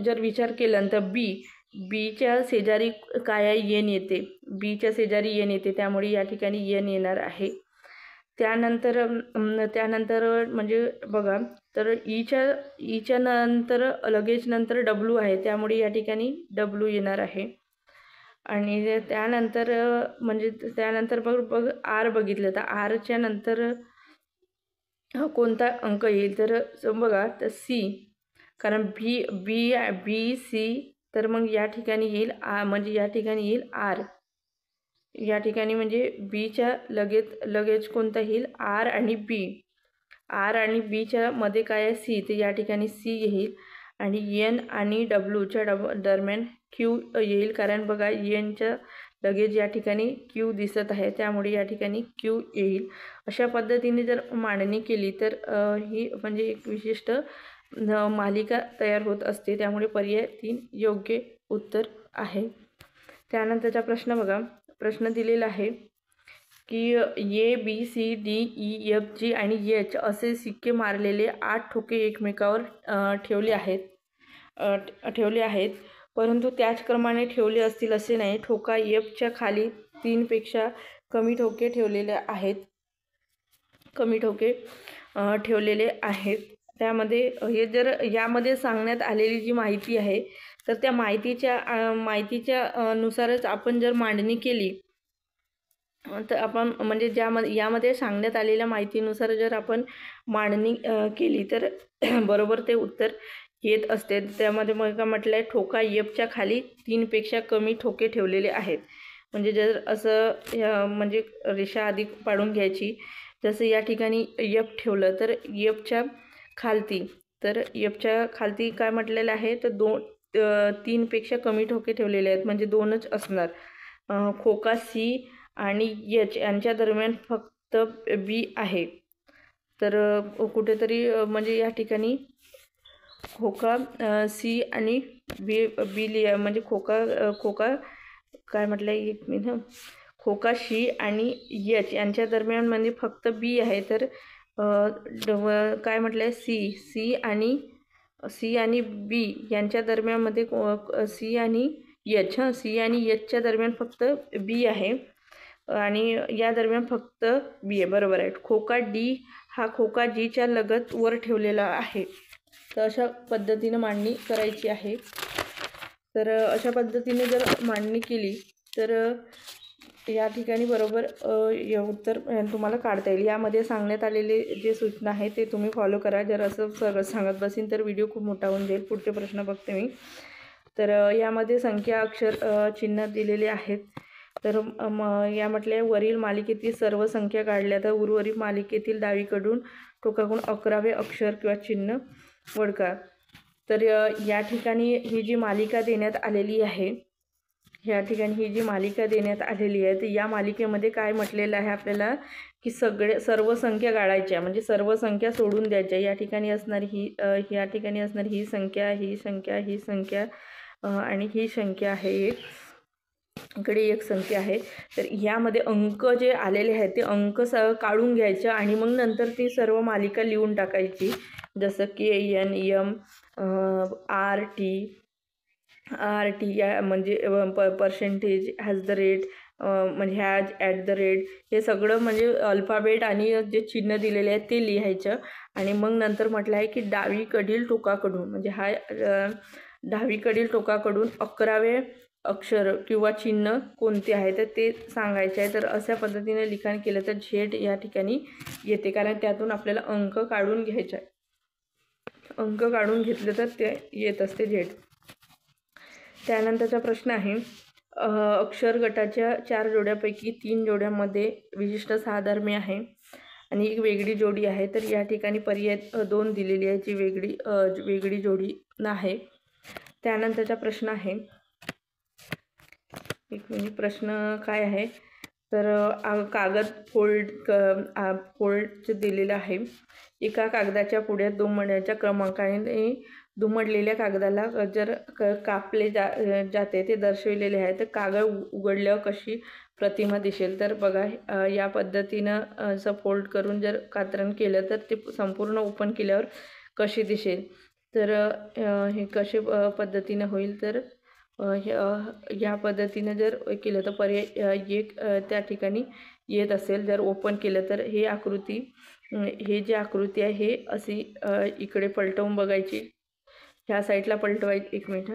जर विचार केल्यानंतर बीच्या शेजारी काय आहे, एन येते. बीच्या शेजारी एन येते, त्यामुळे या ठिकाणी एन येणार आहे. त्यानंतर म्हणजे बघा, तर ईच्या नंतर लगेच नंतर डब्ल्यू आहे, त्यामुळे या ठिकाणी डब्ल्यू येणार आहे. आणि त्यानंतर म्हणजे त्यानंतर बघ आर बघितलं तर आरच्या नंतर कोणता अंक येईल, तर बघा तर सी, कारण बी सी, तर मग या ठिकाणी येईल म्हणजे या ठिकाणी येईल आर. या ठिकाणी म्हणजे बीच्या लगेच कोणता येईल, आर आणि बीच्या मध्ये काय आहे, सी, तर या ठिकाणी सी येईल. आणि एन आणि डब्ल्यूच्या दरम्यान क्यू येईल, कारण बघा एनच्या लगेच या ठिकाणी क्यू दिसत आहे, त्यामुळे या ठिकाणी क्यू येईल. अशा पद्धतीने जर मांडणी केली तर ही म्हणजे एक विशिष्ट मालिका तयार होत असते. त्यामुळे पर्याय 3 योग्य उत्तर आहे. त्यानंतरचा प्रश्न बघा, प्रश्न दिलेला आहे की A B C D E F G आणि एच असे सिक्के मारलेले 8 ठोके एकमेकावर ठेवले आहेत, परंतु त्याच क्रमाने ठेवले असतील असे नाही. ठोका एफच्या खाली 3 पेक्षा कमी ठोके ठेवलेले आहेत. त्यामध्ये हे जर यामध्ये सांगण्यात आलेली जी माहिती आहे तर त्या माहितीच्या नुसारच आपण जर मांडणी केली तर आपण म्हणजे यामध्ये सांगण्यात आलेल्या माहितीनुसार जर आपण मांडणी केली तर बरोबर ते उत्तर येत असते. त्यामध्ये मग म्हटलं आहे, ठोका एफच्या खाली 3 पेक्षा कमी ठोके ठेवलेले आहेत. म्हणजे जर असं म्हणजे रेषा आधी पाडून घ्यायची. जसं या ठिकाणी एफ ठेवलं तर एफच्या खालती, तर एफच्या खालती काय म्हटलेलं आहे, तर 3 पेक्षा कमी ठोके ठेवलेले आहेत, म्हणजे 2च असणार. खोका सी आणि एच यांच्या दरम्यान फक्त बी आहे. तर कुठेतरी म्हणजे या ठिकाणी खोका सी आणि बी लिहा, म्हणजे खोका काय म्हटलं आहे, एक मिनिट, खोका सी आणि एच यांच्या दरम्यान म्हणजे फक्त बी आहे. तर काय म्हटलं आहे, सी आणि बी यांच्या दरम्यानमध्ये सी आणि एचच्या दरम्यान फक्त बी आहे आणि या दरम्यान फक्त बी आहे, बरोबर आहे. खोका डी हा खोका जीच्या लगत वर ठेवलेला आहे. तर अशा पद्धतीने मांडणी करायची आहे. तर अशा पद्धतीने जर मांडणी केली तर या ठिकाणी बरोबर उत्तर तुम्हाला काढता येईल. यामध्ये सांगण्यात आलेले जे सूचना आहे ते तुम्ही फॉलो करा. जर असं सगळं सांगत बसीन तर व्हिडिओ खूप मोठा होऊन जाईल. पुढचे प्रश्न बघते मी. तर यामध्ये संख्या, अक्षर, चिन्ह दिलेले आहेत. तर या म्हटले, वरील मालिकेतील सर्व संख्या काढल्या तर उर्वरित मालिकेतील डावीकडून टोकाकडून 11वे अक्षर किंवा चिन्ह ओळखा. तर या ठिकाणी ही जी मालिका देण्यात आलेली आहे, या ठिकाणी ही जी मालिका देण्यात आलेली आहे तर या मालिकेमध्ये काय म्हटलेलं आहे आपल्याला की सर्व संख्या गाळायच्या, म्हणजे सर्व संख्या सोडून द्यायच्या. या ठिकाणी असणारी या ठिकाणी असणारी ही संख्या, ही संख्या, ही संख्या आणि ही संख्या आहे एक, इकडे एक संख्या आहे. तर ह्यामध्ये अंक जे आलेले आहेत ते अंक काढून घ्यायचे आणि मग नंतर ती सर्व मालिका लिहून टाकायची. जसं KNM RT या म्हणजे पर्सेंटेज, हॅज द रेट, म्हणजे हॅज, ॲट द रेट, हे सगळं म्हणजे अल्फाबेट आणि जे चिन्ह दिलेले आहेत ते लिहायचं. आणि मग नंतर म्हटलं आहे की डावीकडील टोकाकडून, म्हणजे हा डावीकडील टोकाकडून 11वे अक्षर किंवा चिन्ह कोणते आहे तर ते सांगायचे आहे. तर अशा पद्धतीने लिखाण केलं तर झेड या ठिकाणी येते, कारण त्यातून आपल्याला अंक काढून घ्यायचे आहे. अंक काढून घेतले तर ते येत असते झेड. त्यानंतरचा प्रश्न आहे, अक्षर गटाच्या 4 जोड्यापैकी 3 जोड्यांमध्ये विशिष्ट साधर्म्य आहे आणि एक वेगळी जोडी आहे. तर या ठिकाणी पर्याय 2 दिलेली आहे, जी वेगळी जोडी आहे. त्यानंतरचा प्रश्न आहे, एक मिनिट, प्रश्न काय आहे तर कागद फोल्ड दिलेलं आहे. एका कागदाच्या पुढ्यात दुमडण्याच्या क्रमांकाने दुमडलेल्या कागदाला जर कापले जाते ते दर्शविलेले आहे. तर कागद उघडल्यावर कशी प्रतिमा दिसेल. तर बघा या पद्धतीनं असं फोल्ड करून जर कात्रण केलं तर ते संपूर्ण ओपन केल्यावर कशी दिसेल. तर हे कसे पद्धतीनं होईल तर ह्या पद्धतीनं जर केलं तर पर्याय एक त्या ठिकाणी येत असेल. जर ओपन केलं तर हे जे आकृती आहे हे अशी इकडे पलटवून बघायची, ह्या साईडला पलटवायची. एक मिनिट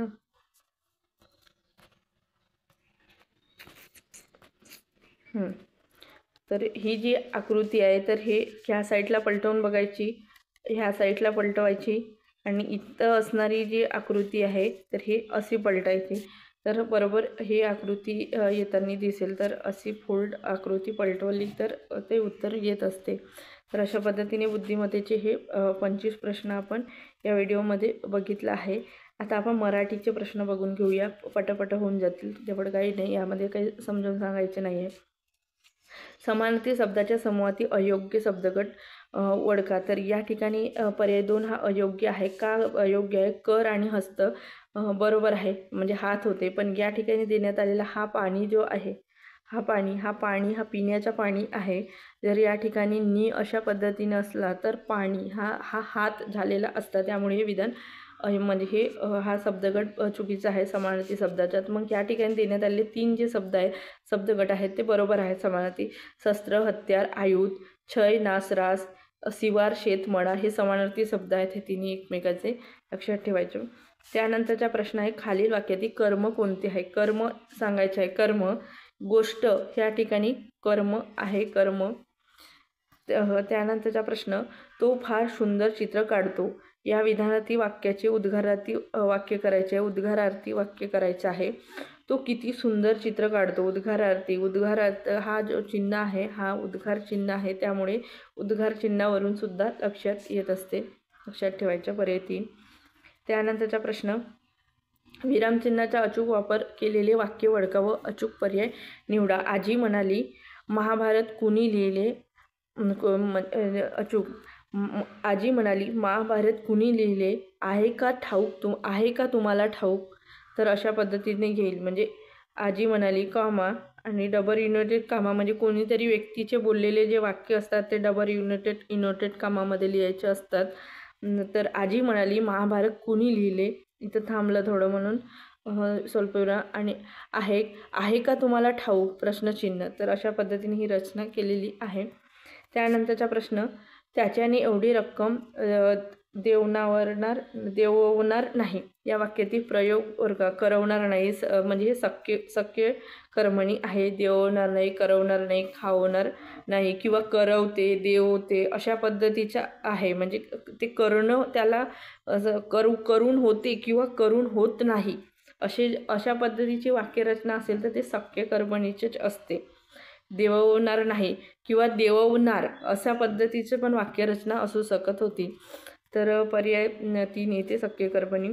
तर ही जी आकृती आहे तर हे ह्या साईडला पलटवून बघायची, ह्या साईडला पलटवायची आणि इथं असणारी जी आकृती आहे तर हे अशी पलटायची. तर बरोबर हे आकृती येताना दिसेल. तर अशी फोल्ड आकृती पलटवली तर ते उत्तर येत असते. तर अशा पद्धतीने बुद्धिमत्तेचे हे 25 प्रश्न आपण या व्हिडिओमध्ये बघितलं आहे. आता आपण मराठीचे प्रश्न बघून घेऊया, पटापट होऊन जातील, तेवढं काही नाही, यामध्ये काही समजून सांगायचे नाही आहे. समानार्थी शब्दाच्या समूहातील अयोग्य शब्दगट ओळखा. तर या ठिकाणी पर्याय 2 हा अयोग्य आहे. का अयोग्य आहे? कर आणि हस्त बरोबर आहे, म्हणजे हात होते. पण या ठिकाणी देण्यात आलेला हा पाणी जो आहे, हा पाणी हा पिण्याचा पाणी आहे. जर या ठिकाणी नी अशा पद्धतीने असला तर पाणी हा हात झालेला असता. त्यामुळे हे विधान म्हणजे हा शब्दगट चुकीचा आहे समानार्थी शब्दाच्यात. मग या ठिकाणी देण्यात आलेले 3 जे शब्दगट आहेत ते बरोबर आहेत समानार्थी. शस्त्र, हत्यार, आयुध, छय, नाश, रास, शिवार, शेतमळा हे समानार्थी शब्द आहेत. हे तिन्ही एकमेकाचे लक्षात ठेवायचे. त्यानंतरचा प्रश्न आहे, खालील वाक्यातील कर्म कोणते आहे? कर्म सांगायचे आहे. कर्म, गोष्ट, ह्या ठिकाणी कर्म आहे, कर्म. त्यानंतरचा प्रश्न, तो फार सुंदर चित्र काढतो. या विधानातील वाक्याचे उद्गारार्थी वाक्य करायचे आहे, उद्गारार्थी वाक्य करायचे आहे. तो किती सुंदर चित्र काढतो. उद्गारार्थ हा जो चिन्ह आहे हा उद्गार चिन्ह आहे, त्यामुळे उद्गार चिन्हावरून सुद्धा लक्षात येत असते, लक्षात ठेवायचं. पर्याय 3. त्यानंतरचा प्रश्न, विरामचिन्हाचा अचूक वापर केलेले वाक्य ओळखा व अचूक पर्याय निवडा. आजी म्हणाली, महाभारत कुणी लिहिले? अचूक. आजी म्हणाली, महाभारत कुणी लिहिले? आहे का तुम्हाला ठाऊक? तर अशा पद्धतीने घेईल, म्हणजे आजी म्हणाली कामा आणि डबल युनायटेड कामा, म्हणजे कोणीतरी व्यक्तीचे बोललेले जे वाक्य असतात ते डबल युनायटेड कामामध्ये लिहायचे असतात. तर आजी म्हणाली, महाभारत कुणी लिहिले? इथं थांबलं थोडं म्हणून स्वल्प विराम आणि आहे का तुम्हाला ठाऊक प्रश्नचिन्ह. तर अशा पद्धतीने ही रचना केलेली आहे. त्यानंतरचा प्रश्न, त्याच्याने एवढी रक्कम देववणार नाही. या वाक्यातील प्रयोग ओळखा. करवणार नाही, म्हणजे हे शक्य कर्मणी आहे. देववणार नाही, करवणार नाही, खावणार नाही किंवा करवते, देवते अशा पद्धतीच्या आहे. म्हणजे ते करणं त्याला करून होते किंवा करून होत नाही अशा पद्धतीची वाक्यरचना असेल तर ते शक्य कर्मणीचेच असते. देववणार नाही किंवा देववणार अशा पद्धतीचे पण वाक्यरचना असू शकत होती. तर पर्याय 3 येते शक्य कर्मणी.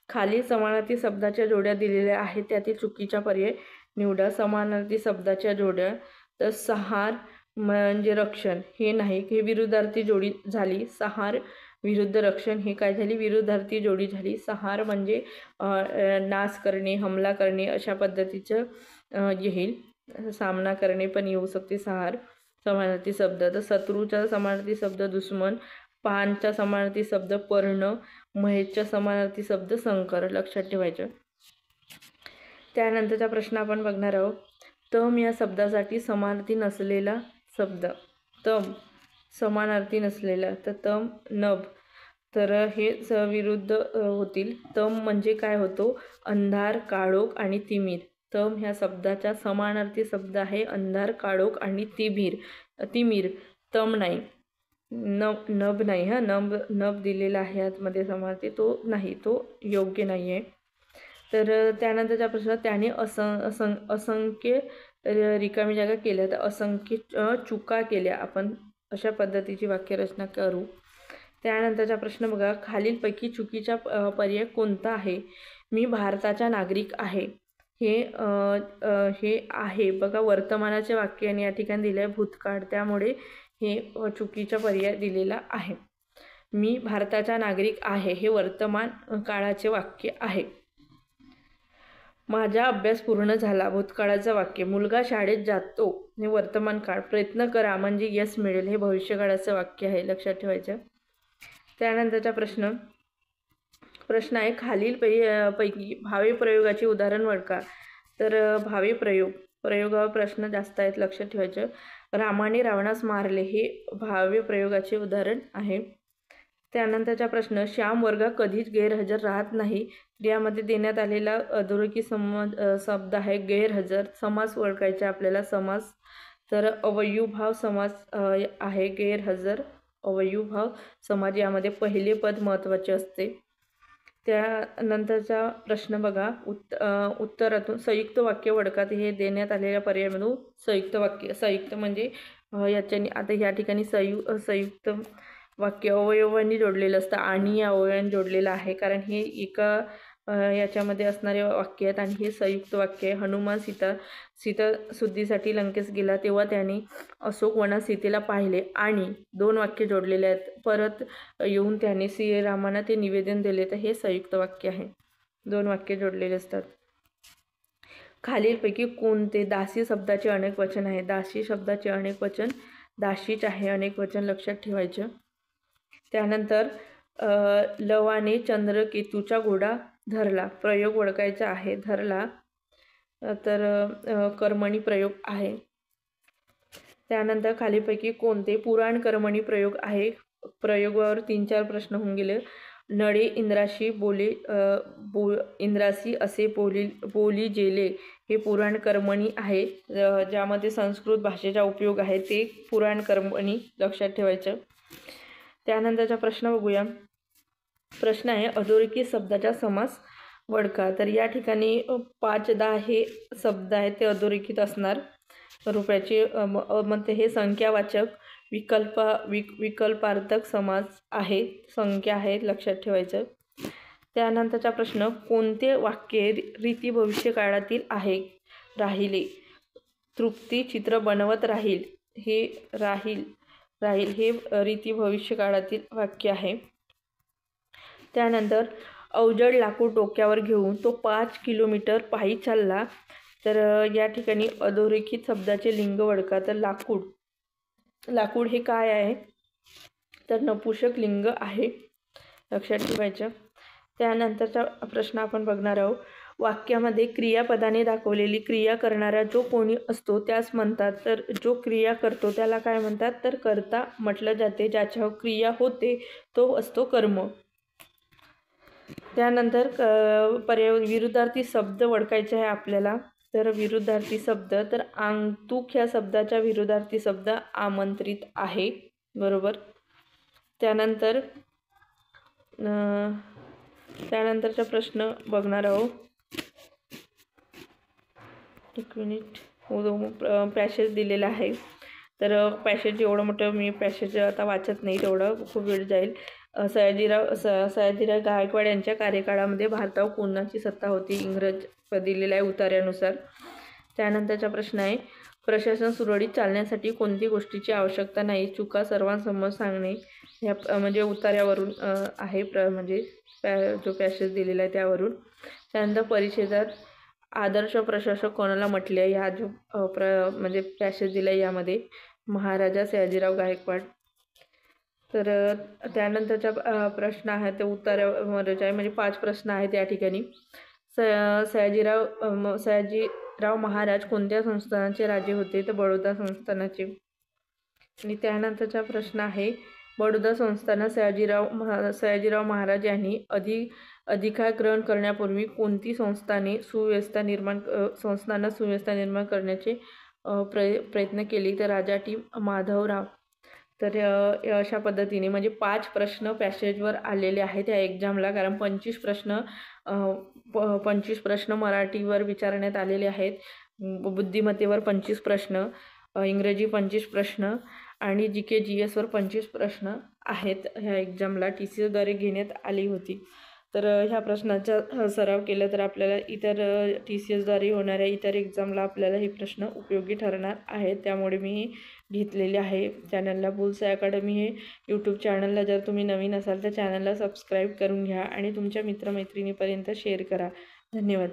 खाली समानार्थी शब्दाच्या जोड्या दिलेल्या आहेत, त्यातील चुकीचा पर्याय निवडा. समानार्थी शब्दाच्या जोड्या तर सहार म्हणजे रक्षण हे नाही, हे विरुद्धार्थी जोडी झाली. सहार विरुद्ध रक्षण हे काय झाली, विरुद्धार्थी जोडी झाली. सहार म्हणजे नाश करणे, हमला करणे अशा पद्धतीचं येईल. सामना करणे पण येऊ शकते सहार समानार्थी शब्द. तर शत्रूचा समानार्थी शब्द दुश्मन, पानचा समानार्थी शब्द पर्ण, महेशचा समानार्थी शब्द शंकर. लक्षात ठेवायचं. त्यानंतरचा प्रश्न आपण बघणार आहोत. तम या शब्दासाठी समानार्थी नसलेला शब्द. तम समानार्थी नसलेला तर तम नभ, तर हे विरुद्ध होतील. तम म्हणजे काय होतो, अंधार, काळोख आणि तिमीर. तम ह्या शब्दाचा समानार्थी शब्द आहे अंधार, काळोख आणि तिमीर. तम नाही, नभ नाही. नभ दिलेला आहे आतमध्ये समानार्थी, तो नाही, तो योग्य नाही आहे. तर त्यानंतरचा प्रश्न, त्याने असंख्य रिकामी जागा केल्या, तर असंख्य चुका केल्या. आपण अशा पद्धतीची वाक्यरचना करू. त्यानंतरचा प्रश्न बघा, खालीलपैकी चुकीचा पर्याय कोणता आहे. मी भारताचा नागरिक आहे. हे आहे बघा वर्तमानाचे वाक्य आणि या ठिकाणी दिले आहे भूतकाळ, त्यामुळे हे चुकीचा पर्याय दिलेला आहे. मी भारताचा नागरिक आहे हे वर्तमान काळाचे वाक्य आहे. माझा अभ्यास पूर्ण झाला भूतकाळाचं वाक्य. मुलगा शाळेत जातो हे वर्तमान काळ. प्रयत्न करा म्हणजे यश मिळेल हे भविष्यकाळाचं वाक्य आहे. लक्षात ठेवायचं. त्यानंतरचा प्रश्न आहे, खालील पैकी भावी प्रयोगाचे उदाहरण ओळखा. तर भावी प्रयोगावर प्रश्न जास्त आहेत. लक्षात ठेवायचं. रामाने रावणास मारले हे भावी प्रयोगाचे उदाहरण आहे. त्यानंतरचा प्रश्न, श्याम वर्गात कधीच गैरहजर राहत नाही. यामध्ये देण्यात आलेला अधोरेखित शब्द आहे गैरहजर. समास ओळखायचा आपल्याला. समास तर अवयवभाव समास आहे. गैरहजर अवयवभाव समास, यामध्ये पहिले पद महत्त्वाचे असते. त्यानंतरचा प्रश्न बघा, उत्तरातून संयुक्त वाक्य ओळखा. हे देण्यात आलेल्या पर्यायामधून संयुक्त वाक्य. संयुक्त म्हणजे याच्याने आता या ठिकाणी संयुक्त वाक्य अवयवांनी जोडलेलं असतं आणि या अवयवांनी जोडलेलं आहे, कारण हे एका याच्यामध्ये असणारे वाक्य आहेत आणि हे संयुक्त वाक्य आहे. हनुमान सीता शुद्धीसाठी लंकेस गेला तेव्हा त्याने अशोक वनात सीतेला पाहिले आणि दोन वाक्य जोडलेले आहेत. परत येऊन त्याने श्रीरामांना ते निवेदन दिले, तर हे संयुक्त वाक्य आहे. दोन वाक्य जोडलेले असतात. खालीलपैकी कोणते दासी शब्दाचे अनेक वचन आहे. दासी शब्दाचे अनेक वचन दासीच आहे अनेक वचन. लक्षात ठेवायचं. त्यानंतर लवाने चंद्रकेतूचा घोडा धरला. प्रयोग ओळखायचा आहे. धरला तर कर्मणी प्रयोग आहे. त्यानंतर खालीपैकी कोणते पुराण कर्मणी प्रयोग आहे. प्रयोगावर 3-4 प्रश्न होऊन गेले. नळे इंद्रासी असे बोली जेले हे पुराण कर्मणी आहे. ज्यामध्ये संस्कृत भाषेचा उपयोग आहे ते पुराण कर्मणी. लक्षात ठेवायचं. त्यानंतरचा प्रश्न बघूया. प्रश्न आहे, अधोरेखित शब्दाचा समास ओळखा. तर या ठिकाणी 5-10 हे शब्द आहेत ते अधोरेखित असणार रूपाचे. मग हे संख्यावाचक विकल्पार्थक समास आहे. संख्या आहेत. लक्षात ठेवायचं. त्यानंतरचा प्रश्न, कोणते वाक्य रीती भविष्य काळातील आहे. राहिले तृप्ती चित्र बनवत राहील हे राहील हे रीती भविष्य काळातील वाक्य आहे. त्यानंतर अवजड लाकूड डोक्यावर घेऊन तो 5 किलोमीटर पायी चालला. तर या ठिकाणी अधोरेखित शब्दाचे लिंग ओळखा. तर लाकूड हे काय आहे, तर नपुंसक लिंग आहे. लक्षात ठेवायचं. त्यानंतरचा प्रश्न आपण बघणार आहोत. वाक्यामध्ये क्रियापदाने दाखवलेली क्रिया करणारा जो कोणी असतो त्यास म्हणतात. तर जो क्रिया करतो त्याला काय म्हणतात, तर कर्ता म्हटलं जाते. ज्याच्यावर क्रिया होते तो असतो कर्म. त्यानंतर विरुद्धार्थी शब्द ओळखायचे आहे आपल्याला. तर विरुद्धार्थी शब्द, तर आगंतुक ह्या शब्दाचा विरुद्धार्थी शब्द आमंत्रित आहे. बरोबर. त्यानंतरचा प्रश्न बघणार आहोत. एक मिनिट. पॅसेज दिलेला आहे. तर पॅसेज एवढं मोठं मी पॅसेज आता वाचत नाही, तेवढं खूप वेळ जाईल. सयाजीराव गायकवाड यांच्या कार्यकाळामध्ये भारतावर कोणाची सत्ता होती? इंग्रज दिलेला आहे उतार्यानुसार. त्यानंतरचा प्रश्न आहे, प्रशासन सुरळीत चालण्यासाठी कोणती गोष्टीची आवश्यकता नाही? चुका सर्वांसमोर सांगणे. ह्या म्हणजे उतार्यावरून आहे म्हणजे जो पॅसेज दिलेला आहे त्यावरून. त्यानंतर परिच्छेदात आदर्श प्रशासक कोणाला म्हटले? ह्या जो म्हणजे पॅसेज दिला आहे यामध्ये महाराजा सयाजीराव गायकवाड. तर त्यानंतरचा प्रश्न आहे ते उत्तरावरच आहे, म्हणजे 5 प्रश्न आहेत या ठिकाणी. सयाजीराव महाराज कोणत्या संस्थानाचे राजे होते? तर बडोदा संस्थानाचे. आणि त्यानंतरचा प्रश्न आहे, बडोदा संस्थानात सयाजीराव महाराज यांनी अधिकार ग्रहण करण्यापूर्वी कोणती संस्थांना सुव्यवस्था निर्माण करण्याचे प्रयत्न केले? तर राजाटी माधवराव. तर अशा पद्धतीने म्हणजे 5 प्रश्न पॅसेजवर आलेले आहेत या एक्झामला, कारण 25 प्रश्न मराठीवर विचारण्यात आलेले आहेत, बुद्धिमत्तेवर 25 प्रश्न, इंग्रजी 25 प्रश्न आणि GK GSवर 25 प्रश्न आहेत ह्या एक्झामला TCSद्वारे घेण्यात आली होती. तर ह्या प्रश्नाचा सराव केला तर आपल्याला इतर TCSद्वारे होणाऱ्या इतर एक्झामला आपल्याला हे प्रश्न उपयोगी ठरणार आहेत. त्यामुळे मी घेतलेले आहे. चॅनलला बुल्सआय अकॅडमी हे यूट्यूब चॅनलला जर तुम्ही नवीन असाल तर चॅनलला सबस्क्राईब करून घ्या आणि तुमच्या मित्रमैत्रिणीपर्यंत शेअर करा. धन्यवाद.